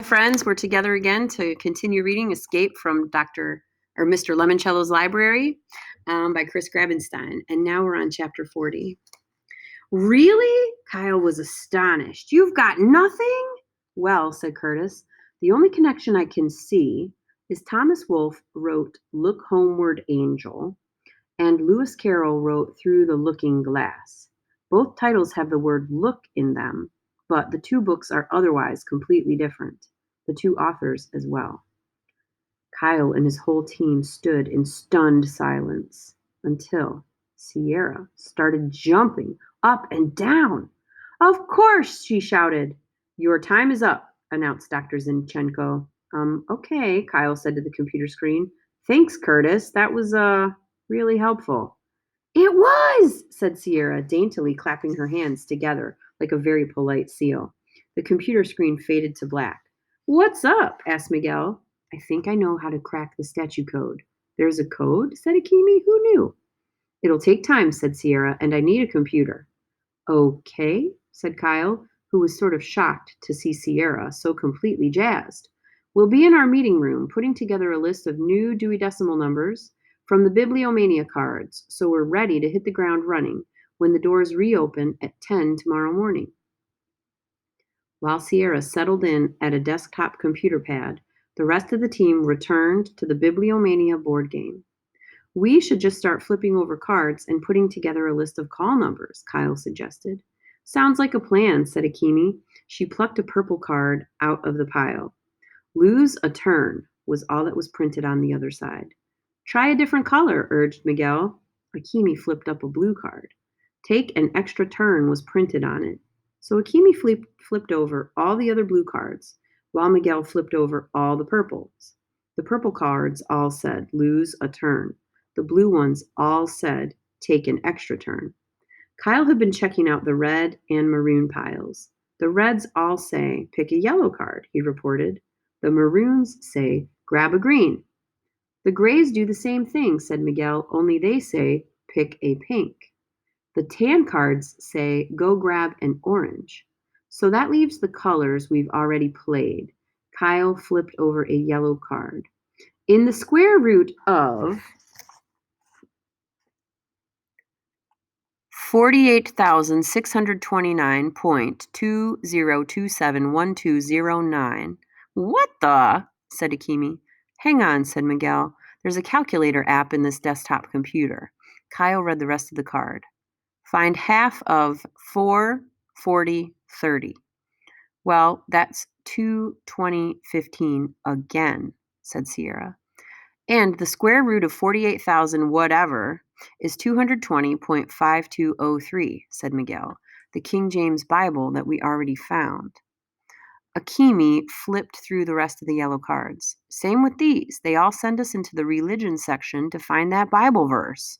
Friends, we're together again to continue reading Escape from Mr. Lemoncello's Library by Chris Grabenstein. And now we're on chapter 40. Really? Kyle was astonished. You've got nothing? Well, said Curtis, the only connection I can see is Thomas Wolfe wrote Look Homeward, Angel, and Lewis Carroll wrote Through the Looking Glass. Both titles have the word look in them, but the two books are otherwise completely different. The two authors as well. Kyle and his whole team stood in stunned silence until Sierra started jumping up and down. Of course, she shouted. Your time is up, announced Dr. Zinchenko. Okay, Kyle said to the computer screen. Thanks, Curtis. That was, really helpful. It was, said Sierra, daintily clapping her hands together like a very polite seal. The computer screen faded to black. What's up? Asked Miguel. I think I know how to crack the statue code. There's a code? Said Akimi. Who knew? It'll take time, said Sierra, and I need a computer. Okay, said Kyle, who was sort of shocked to see Sierra so completely jazzed. We'll be in our meeting room, putting together a list of new Dewey Decimal numbers from the Bibliomania cards, so we're ready to hit the ground running when the doors reopen at 10 tomorrow morning. While Sierra settled in at a desktop computer pad, the rest of the team returned to the Bibliomania board game. We should just start flipping over cards and putting together a list of call numbers, Kyle suggested. Sounds like a plan, said Akimi. She plucked a purple card out of the pile. Lose a turn was all that was printed on the other side. Try a different color, urged Miguel. Akimi flipped up a blue card. Take an extra turn was printed on it. So Akimi flipped over all the other blue cards, while Miguel flipped over all the purples. The purple cards all said, lose a turn. The blue ones all said, take an extra turn. Kyle had been checking out the red and maroon piles. The reds all say, pick a yellow card, he reported. The maroons say, grab a green. The grays do the same thing, said Miguel, only they say, pick a pink. The tan cards say, go grab an orange. So that leaves the colors we've already played. Kyle flipped over a yellow card. In the square root of 48,629.20271209. What the? Said Akimi. Hang on, said Miguel. There's a calculator app in this desktop computer. Kyle read the rest of the card. Find half of 4, 40, 30. Well, that's 2, 20, 15 again, said Sierra. And the square root of 48,000 whatever is 220.5203, said Miguel, the King James Bible that we already found. Akimi flipped through the rest of the yellow cards. Same with these. They all send us into the religion section to find that Bible verse.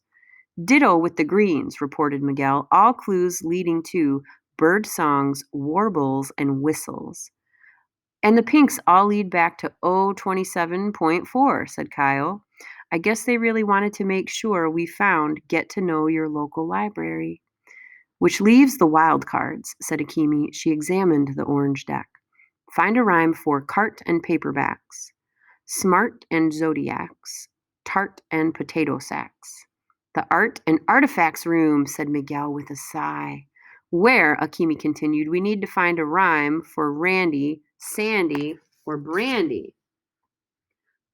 Ditto with the greens, reported Miguel, all clues leading to bird songs, warbles, and whistles. And the pinks all lead back to 027.4, said Kyle. I guess they really wanted to make sure we found Get to Know Your Local Library. Which leaves the wild cards, said Akimi. She examined the orange deck. Find a rhyme for cart and paperbacks, smart and zodiacs, tart and potato sacks. The art and artifacts room, said Miguel with a sigh. Where, Akimi continued, we need to find a rhyme for Randy, Sandy, or Brandy.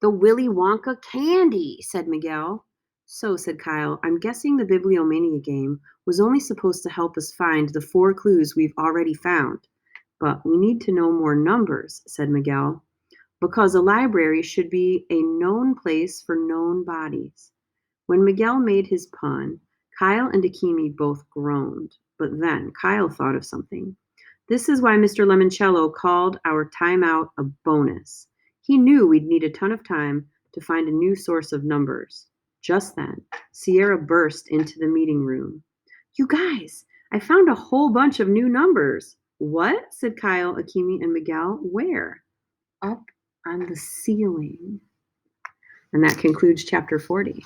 The Willy Wonka candy, said Miguel. So, said Kyle, I'm guessing the Bibliomania game was only supposed to help us find the 4 clues we've already found. But we need to know more numbers, said Miguel, because a library should be a known place for known bodies. When Miguel made his pun, Kyle and Akimi both groaned. But then Kyle thought of something. This is why Mr. Lemoncello called our timeout a bonus. He knew we'd need a ton of time to find a new source of numbers. Just then, Sierra burst into the meeting room. You guys, I found a whole bunch of new numbers. What? Said Kyle, Akimi, and Miguel. Where? Up on the ceiling. And that concludes chapter 40.